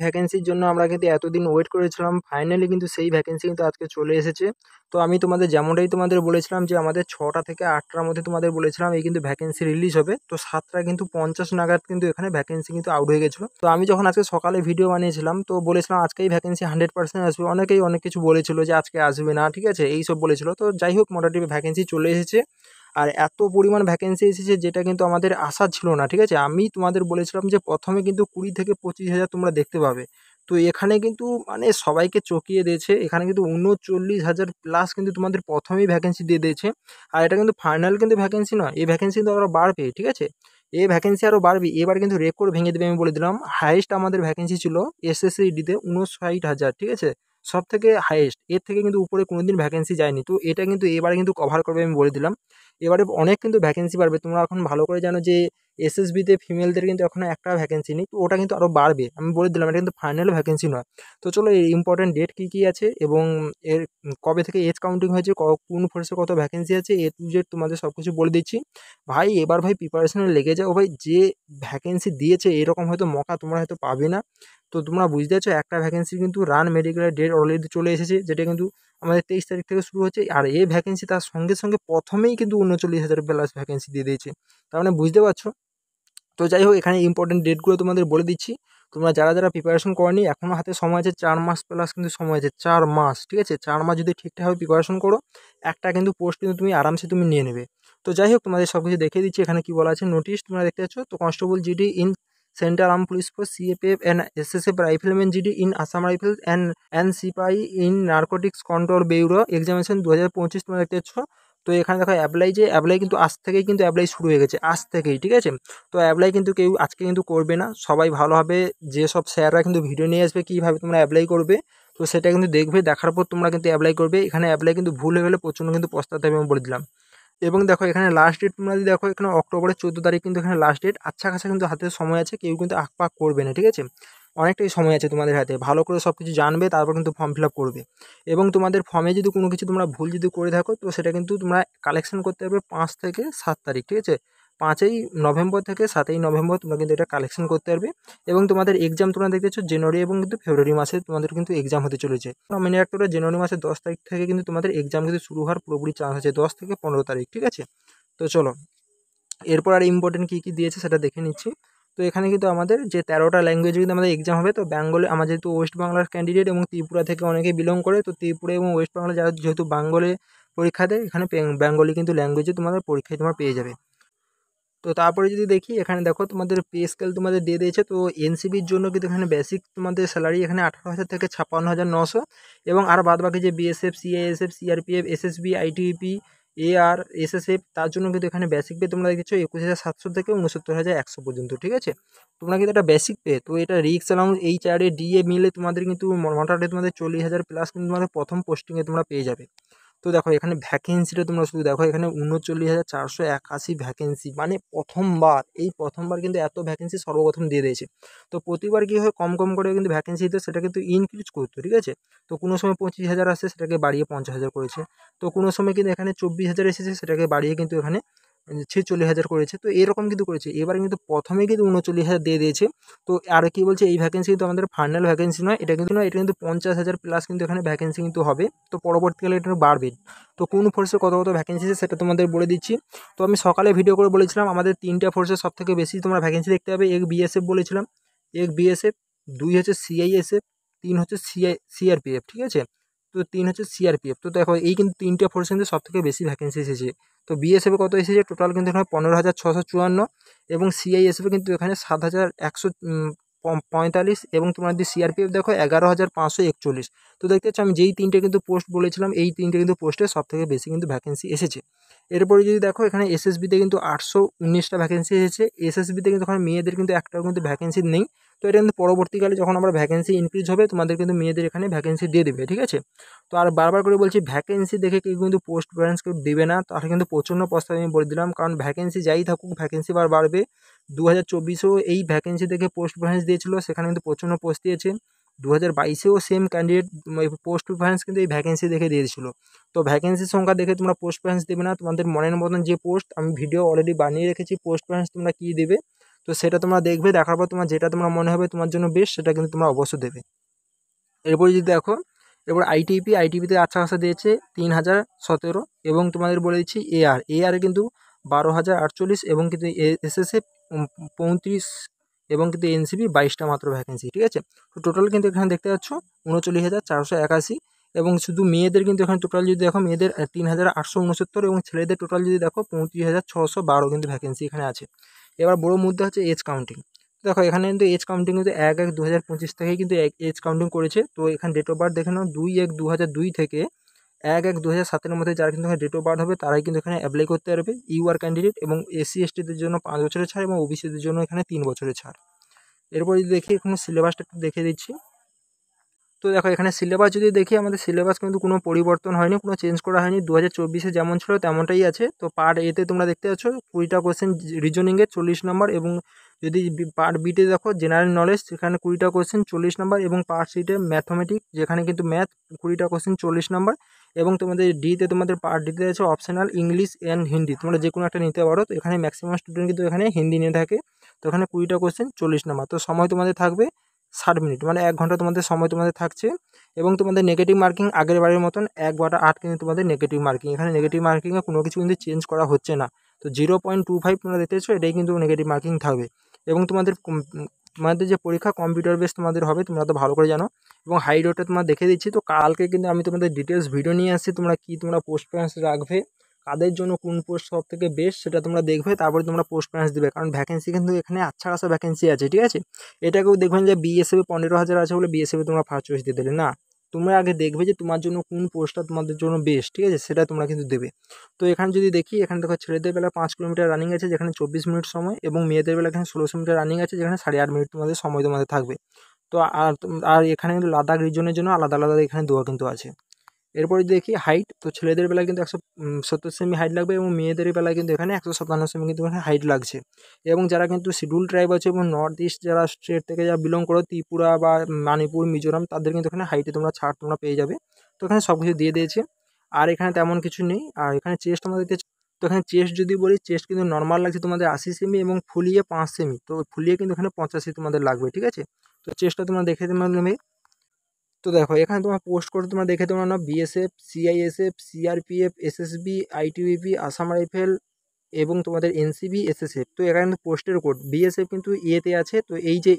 ভ্যাকেন্সির জন্য আমরা কিন্তু এতদিন ওয়েট করেছিলাম, ফাইনালি কিন্তু সেই ভ্যাকেন্সি কিন্তু আজকে চলে এসেছে। তো আমি তোমাদের যেমনটাই তোমাদের বলেছিলাম যে আমাদের 6টা থেকে 8টার মধ্যে তোমাদের বলেছিলাম এই কিন্তু ভ্যাকেন্সি রিলিজ হবে। তো 7টা কিন্তু 50 নাগাদ কিন্তু এখানে ভ্যাকেন্সি কিন্তু আউট হয়ে গেছিলো। তো আমি যখন আজকে সকালে ভিডিও বানিয়েছিলাম তো বলেছিলাম আজকেই ভ্যাকেন্সি 100% আসবে। অনেকেই অনেক কিছু বলেছিল যে আজকে আসবে না, ঠিক আছে, এইসব বলেছিল। তো যাই হোক, মোটামুটি ভ্যাকেন্সি চলে এসেছে। আর এত পরিমাণ ভ্যাকেন্সি এসেছে যেটা কিন্তু আমাদের আশা ছিল না, ঠিক আছে। আমি তোমাদের বলেছিলাম যে প্রথমে কিন্তু 20 থেকে 25 হাজার তোমরা দেখতে পাবে। তো এখানে কিন্তু মানে সবাইকে চকিয়ে দিয়েছে। এখানে কিন্তু 39,000 প্লাস কিন্তু তোমাদের প্রথমেই ভ্যাকেন্সি দিয়ে দিয়েছে। আর এটা কিন্তু ফাইনাল কিন্তু ভ্যাকেন্সি নয়, এই ভ্যাকেন্সি কিন্তু আরও বাড়বে, ঠিক আছে। এই ভ্যাকেন্সি আরও বাড়বে, এবার কিন্তু রেকর্ড ভেঙে দেবে। আমি বলে দিলাম হাইয়েস্ট আমাদের ভ্যাকেন্সি ছিল এসএসসিডিতে 59,000, ঠিক আছে, সব থেকে হাইয়েস্ট। এর থেকে কিন্তু উপরে কোনোদিন ভ্যাকেন্সি যায়নি। তো এটা কিন্তু এবারে কিন্তু কভার করবে, আমি বলে দিলাম। এবারে অনেক কিন্তু ভ্যাকেন্সি বাড়বে। তোমরা এখন ভালো করে জানো যে এসএসবিতে ফিমেলদের কিন্তু এখনো একটা ভ্যাকেন্সি নেই। তো ওটা কিন্তু আরও বাড়বে, আমি বলে দিলাম। এটা কিন্তু ফাইনাল ভ্যাকেন্সি নয়। তো চলো, এই ইম্পর্টেন্ট ডেট কী কী আছে এবং এর কবে থেকে এজ কাউন্টিং হয়েছে, কোন ফোর্সে কত ভ্যাকেন্সি আছে, এ টু জেড তোমাদের সব কিছু বলে দিচ্ছি। ভাই এবার ভাই প্রিপারেশনে লেগে যাও ভাই, যে ভ্যাকেন্সি দিয়েছে এরকম হয়তো মকা তোমরা হয়তো পাবে না। তো তোমরা বুঝতে পারছো, একটা ভ্যাকেন্সি কিন্তু রান মেডিকেলের ডেট অলরেডি চলে এসেছে, যেটা কিন্তু আমাদের 23 তারিখ থেকে শুরু হচ্ছে। আর এই ভ্যাকেন্সি তার সঙ্গে সঙ্গে প্রথমেই কিন্তু 39,000 প্লাস ভ্যাকেন্সি দিয়ে দিয়েছে। তার মানে বুঝতে পারছো। তো যাই হোক, এখানে ইম্পর্টেন্ট ডেটগুলো তোমাদের বলে দিচ্ছি। তোমরা যারা যারা প্রিপারেশন করনি, এখনও হাতে সময় আছে 4 মাস প্লাস কিন্তু সময় আছে, 4 মাস, ঠিক আছে। 4 মাস যদি ঠিকঠাকভাবে প্রিপারেশন করো, একটা কিন্তু পোস্ট কিন্তু তুমি আরামসে তুমি নিয়ে নেবে। তো যাই হোক, তোমাদের সব কিছু দেখিয়ে দিচ্ছি। এখানে কি বলা আছে, নোটিশ তোমরা দেখতে পাচ্ছ। তো constable GD in central arm police force CAPF and SSF rifleman GD in Assam rifles and সিপাহি in narcotics control bureau examination 2025 তোমরা দেখতে পাচ্ছ। তো এখানে দেখো অ্যাপ্লাই কিন্তু আজ থেকেই কিন্তু অ্যাপ্লাই শুরু হয়ে গেছে, আজ থেকেই, ঠিক আছে। তো অ্যাপ্লাই কিন্তু কেউ আজকে কিন্তু করবে না, সবাই ভালোভাবে যেসব স্যাররা কিন্তু ভিডিও নিয়ে আসবে কীভাবে তোমরা অ্যাপ্লাই করবে, তো সেটা কিন্তু দেখবে, দেখার পর তোমরা কিন্তু অ্যাপ্লাই করবে। এখানে অ্যাপ্লাই কিন্তু ভুল হয়ে গেলে প্রচণ্ড কিন্তু পস্তাতে হবে, আমি বলে দিলাম। এবং দেখো এখানে লাস্ট ডেট তোমরা যদি দেখো, এখানে অক্টোবরের 14 তারিখ কিন্তু এখানে লাস্ট ডেট। আচ্ছা খাসা কিন্তু হাতে সময় আছে, কেউ কিন্তু আকপাক করবে না, ঠিক আছে। অনেকটাই সময় আছে তোমাদের হাতে, ভালো করে সব কিছু জানবে, তারপর কিন্তু ফর্ম ফিল আপ করবে। এবং তোমাদের ফর্মে যদি কোনো কিছু তোমরা ভুল যদি করে থাকো, তো সেটা কিন্তু তোমরা কালেকশন করতে পারবে 5 থেকে 7 তারিখ, ঠিক আছে। 5ই নভেম্বর থেকে 7ই নভেম্বর তোমরা কিন্তু এটা কালেকশন করতে পারবে। এবং তোমাদের এক্সাম তোমরা দেখতেছো জানুয়ারি এবং কিন্তু ফেব্রুয়ারি মাসে তোমাদের কিন্তু এক্সাম হতে চলেছে। মেনে রাখতে হবে, জানুয়ারি মাসের 10 তারিখ থেকে কিন্তু তোমাদের এক্সাম কিন্তু শুরু হওয়ার পুরোপুরি চান্স আছে, 10 থেকে 15 তারিখ, ঠিক আছে। তো চলো, এরপর আর ইম্পর্টেন্ট কী কী দিয়েছে সেটা দেখে নিচ্ছি। তো এখানে কিন্তু আমাদের যে 13টা ল্যাঙ্গুয়েজে কিন্তু আমাদের এক্সাম হবে। তো বেঙ্গলে আমার যেহেতু ওয়েস্ট বাংলার ক্যান্ডিডেট এবং ত্রিপুরা থেকে অনেকে বিলং করে, তো ত্রিপুরা এবং ওয়েস্ট বাংলা যারা যেহেতু বেঙ্গলে পরীক্ষা দেয়, এখানে বেঙ্গলি কিন্তু ল্যাঙ্গুয়েজে তোমাদের পরীক্ষায় তোমরা পেয়ে যাবে। তো তারপরে যদি দেখি, এখানে দেখো তোমাদের পে স্কেল তোমাদের দিয়ে দিয়েছে। তো এনসিবির জন্য কিন্তু এখানে বেসিক তোমাদের স্যালারি এখানে 18,000 থেকে 56,900, এবং আর বাদ বাকি যে BSF, CISF, CRPF, SSB, ITBP, AR, SSF, তার জন্য কিন্তু এখানে বেসিক পে তোমরা দেখছো 21,700 থেকে 69,100 পর্যন্ত, ঠিক আছে। তোমরা কিন্তু একটা বেসিক পে, তো এটা রিক্স অ্যালাউন্স এইচআরএ ডিএ মিলে তোমাদের কিন্তু মোটামুটি তোমাদের 40,000 প্লাস কিন্তু তোমাদের প্রথম পোস্টিংয়ে তোমরা পেয়ে যাবে। তো দেখো এখানে ভ্যাকেন্সিটা তোমরা শুধু দেখো, এখানে 39,481 ভ্যাকেন্সি, মানে প্রথমবার, এই প্রথমবার কিন্তু এত ভ্যাকেন্সি সর্বপ্রথম দিয়ে দিয়েছে। তো প্রতিবার কী হয়, কম কম করে কিন্তু ভ্যাকেন্সি দিত, সেটা কিন্তু ইনক্রিজ করতো, ঠিক আছে। তো কোনো সময় 25,000 আসে, সেটাকে বাড়িয়ে 50,000 করেছে। তো কোনো সময় কিন্তু এখানে 24,000 এসেছে, সেটাকে বাড়িয়ে কিন্তু এখানে 46,000 করেছে। তো এরকম কিন্তু করেছে। এবার কিন্তু প্রথমে কিন্তু 39,000 দিয়ে দিয়েছে। তো আর কি বলছে, এই ভ্যাকেন্সি কিন্তু আমাদের ফাইনাল ভ্যাকেন্সি নয়, এটা কিন্তু নয়, এটা কিন্তু 50,000 প্লাস কিন্তু এখানে ভ্যাকেন্সি কিন্তু হবে। তো পরবর্তীকালে এটা বাড়বে। তো কোন ফোর্সে কত কত ভ্যাকেন্সি আছে সেটা তোমাদের বলে দিচ্ছি। তো আমি সকালে ভিডিও করে বলেছিলাম আমাদের 3টা ফোর্সে সব থেকে বেশি তোমরা ভ্যাকেন্সি দেখতে পাবে। এক বিএসএফ বলেছিলাম, এক বিএসএফ, 2 হচ্ছে সিআইএসএফ, 3 হচ্ছে সিআরপিএফ, ঠিক আছে। তো 3 হচ্ছে সিআরপিএফ। তো দেখো এই কিন্তু 3টে ফোর্সে কিন্তু সব থেকে বেশি ভ্যাকেন্সি এসেছে। তো বিএসএফে কত এসেছে টোটাল কিন্তু এখানে 15,654, এবং সিআইএসএফে কিন্তু এখানে 7,145, এবং তোমার যদি সিআরপিএফ দেখো 11,541। তো দেখতে পাচ্ছ আমি যেই 3টে কিন্তু পোস্ট বলেছিলাম, এই 3টে কিন্তু পোস্টে সব থেকে বেশি কিন্তু ভ্যাকেন্সি এসেছে। এরপরে যদি দেখো, এখানে এসএসবিতে কিন্তু 819টা ভ্যাকেন্সি এসেছে। এসএসবিতে কিন্তু ওখানে মেয়েদের কিন্তু একটাও কিন্তু ভ্যাকেন্সি নেই। তো এটা কিন্তু পরবর্তীকালে যখন আমরা ভ্যাকেন্সি ইনক্রিজ হবে, তোমাদের কিন্তু মেয়েদের এখানে ভ্যাকেন্সি দিয়ে দেবে, ঠিক আছে। তো আর বারবার করে বলছি, ভ্যাকেন্সি দেখে কেউ কিন্তু পোস্ট প্রেফারেন্স কেউ দেবে না, তাহলে কিন্তু প্রচণ্ড প্রস্তাব আমি বলে দিলাম। কারণ ভ্যাকেন্সি যাই থাকুক, ভ্যাকেন্সি বাড়বে। 2024এও এই ভ্যাকেন্সি দেখে পোস্ট প্রেফারেন্স দিয়েছিল, সেখানে কিন্তু প্রচণ্ড পোস্ট দিয়েছে। 2022এও সেম ক্যান্ডিডেট পোস্ট প্রেফারেন্স কিন্তু এই ভ্যাকেন্সি দেখে দিয়েছিল। তো ভ্যাকেন্সির সংখ্যা দেখে তোমরা পোস্ট প্রেফারেন্স দেবে না, তোমাদের মনের মতন যে পোস্ট, আমি ভিডিও অলরেডি বানিয়ে রেখেছি পোস্ট প্রেফারেন্স তোমরা কী দেবে, তো সেটা তোমরা দেখবে, দেখার পর তোমার যেটা তোমার মনে হবে তোমার জন্য বেস্ট সেটা কিন্তু তোমরা অবশ্যই দেবে। এরপর যদি দেখো, এরপর আইটিপিতে আচ্ছা খাসা দিয়েছে 3017, এবং তোমাদের বলে দিচ্ছি এআরে কিন্তু 12,048, এবং কিন্তু এসএসএ 35, এবং কিন্তু এনসিবি 22টা মাত্র ভ্যাকেন্সি, ঠিক আছে। তো টোটাল কিন্তু এখানে দেখতে পাচ্ছ 39,481, এবং শুধু মেয়েদের কিন্তু এখানে টোটাল যদি দেখো মেয়েদের 3,869, এবং ছেলেদের টোটাল যদি দেখো 35,612 কিন্তু ভ্যাকেন্সি এখানে আছে। এবার বড় মুদ্রা হচ্ছে এজ কাউন্টিং। দেখো এখানে কিন্তু এজ কাউন্টিং কিন্তু 1/1/2025 থেকেই কিন্তু এজ কাউন্টিং করেছে। তো এখানে ডেট অফ বার্থ দেখে নাও 2/1/2002 থেকে 1/1/2007 মধ্যে যারা কিন্তু ডেট অফ বার্থ হবে তারাই কিন্তু এখানে অ্যাপ্লাই করতে পারবে ইউআর ক্যান্ডিডেট, এবং এসসি/এসটিদের জন্য 5 বছরের ছাড়, এবং ওবিসিদের জন্য এখানে 3 বছরের ছাড়। এরপর যদি দেখি এখানে সিলেবাসটা একটু দেখে দিচ্ছি। তো দেখো এখানে সিলেবাস যদি দেখি, আমাদের সিলেবাস কিন্তু কোনো পরিবর্তন হয়নি, কোনো চেঞ্জ করা হয়নি, 2024-এ যেমন ছিল তেমনটাই আছে। তো পার্ট এতে তোমরা দেখতে পাচ্ছ 20টা কোয়েশ্চেন রিজনিংয়ে 40 নম্বর, এবং যদি পার্ট বিতে দেখো জেনারেল নলেজ সেখানে 20টা কোয়েশ্চেন 40 নম্বর, এবং পার্ট সিতে ম্যাথমেটিক্স যেখানে কিন্তু ম্যাথ 20টা কোয়েশ্চেন 40 নম্বর, এবং তোমাদের ডিতে তোমাদের পার্ট ডিতে আছে অপশনাল ইংলিশ অ্যান্ড হিন্দি, তোমরা যে কোনো একটা নিতে পারো। তো এখানে ম্যাক্সিমাম স্টুডেন্ট কিন্তু এখানে হিন্দি নিয়ে থাকে। তো এখানে 20টা কোয়েশ্চেন 40 নম্বর, তো সময় তোমাদের থাকবে 60 মিনিট, মানে 1 ঘন্টা তোমাদের সময় তোমাদের থাকছে। এবং তোমাদের নেগেটিভ মার্কিং আগের বারের মতন 1/8 কিন্তু তোমাদের নেগেটিভ মার্কিং, এখানে নেগেটিভ মার্কিংয়ে কোনো কিছু কিন্তু চেঞ্জ করা হচ্ছে না। তো 0.25 তোমরা দেখতেছো, এটাই কিন্তু নেগেটিভ মার্কিং থাকবে। এবং তোমাদের যে পরীক্ষা কম্পিউটার বেস তোমাদের হবে, তোমরা তো ভালো করে জানো। এবং হাই রোডটা তোমার দেখে দিচ্ছি। তো কালকে কিন্তু আমি তোমাদের ডিটেলস ভিডিও নিয়ে আসছি, তোমরা পোস্ট প্রেফারেন্স রাখবে, কাদের জন্য কোন পোস্ট সব থেকে বেস্ট সেটা তোমরা দেখবে, তারপরে তোমরা পোস্ট প্রেফারেন্স দেবে। কারণ ভ্যাকেন্সি কিন্তু এখানে আচ্ছা খাসা ভ্যাকেন্সি আছে, ঠিক আছে। এটাকেও দেখবেন যে বিএসএফে 15,000 আছে বলে বিএসএফে তোমরা ফার্স্ট চয়েস দিয়ে দিলে না। তোমরা আগে দেখবে যে তোমার জন্য কোন পোস্টটা তোমাদের জন্য বেস্ট, ঠিক আছে, সেটা তোমরা কিন্তু দেবে। তো এখানে যদি দেখি, এখানে দেখো ছেলেদের বেলা 5 কিলোমিটার রানিং আছে যেখানে 24 মিনিট সময়, এবং মেয়েদের বেলা এখানে 1600 মিটার রানিং আছে যেখানে 8.5 মিনিট তোমাদের সময় তোমাদের থাকবে। তো আর এখানে কিন্তু লাদাখ রিজনের জন্য আলাদা আলাদা এখানে দেওয়া কিন্তু আছে। এরপরে দেখি হাইট, তো ছেলেদের বেলায় কিন্তু 170 সেমি হাইট লাগবে, এবং মেয়েদের বেলায় কিন্তু এখানে 157 সেমি কিন্তু এখানে হাইট লাগছে। এবং যারা কিন্তু শিডিউল ট্রাইব আছে এবং নর্থ ইস্ট যারা স্টেট থেকে যারা বিলং করো, ত্রিপুরা বা মণিপুর, মিজোরাম, তাদের কিন্তু এখানে হাইটে তোমরা ছাড় তোমরা পেয়ে যাবে। তো এখানে সব কিছু দিয়ে দিয়েছে, আর এখানে তেমন কিছু নেই। আর এখানে চেস্ট আমাদের দিয়েছে। তো এখানে চেস্ট যদি বলি, চেস্ট কিন্তু নর্মাল লাগছে তোমাদের 80 সেমি, এবং ফুলিয়ে 5 সেমি, তো ফুলিয়ে কিন্তু এখানে 85 তোমাদের লাগবে, ঠিক আছে। তো চেস্টটা তোমরা দেখে নেবে। তো দেখো এখানে তোমার পোস্ট করে তোমরা দেখে তোমরা না BSF, CISF, CRPF, SSB, ITBP, Assam rifle, এবং তোমাদের এনসিবি, এসএসএফ। তো এখানে কিন্তু পোস্টের কোড বিএসএফ কিন্তু এতে আছে। তো এই যে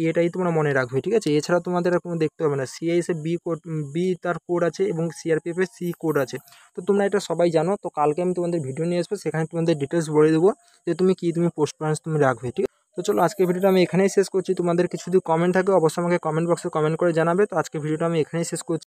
এটাই তোমরা মনে রাখবে, ঠিক আছে। এছাড়া তোমাদের আর কোনো দেখতে হবে না। সিআইএসএফ বি কোড, বি তার কোড আছে, এবং সিআরপিএফ এর সি কোড আছে। তো তোমরা এটা সবাই জানো। তো কালকে আমি তোমাদের ভিডিও নিয়ে আসবো, সেখানে তোমাদের ডিটেলস বলে দেবো যে তুমি পোস্ট প্রেফারেন্স তুমি রাখবে, ঠিক আছে। তো চলো আজকের ভিডিওটা আমি এখানেই শেষ করছি। তোমাদের কিছু যদি কমেন্ট থাকে অবশ্যই আমাকে কমেন্ট বক্সে কমেন্ট করে জানাবে। তো আজকের ভিডিওটা আমি এখানেই শেষ করছি।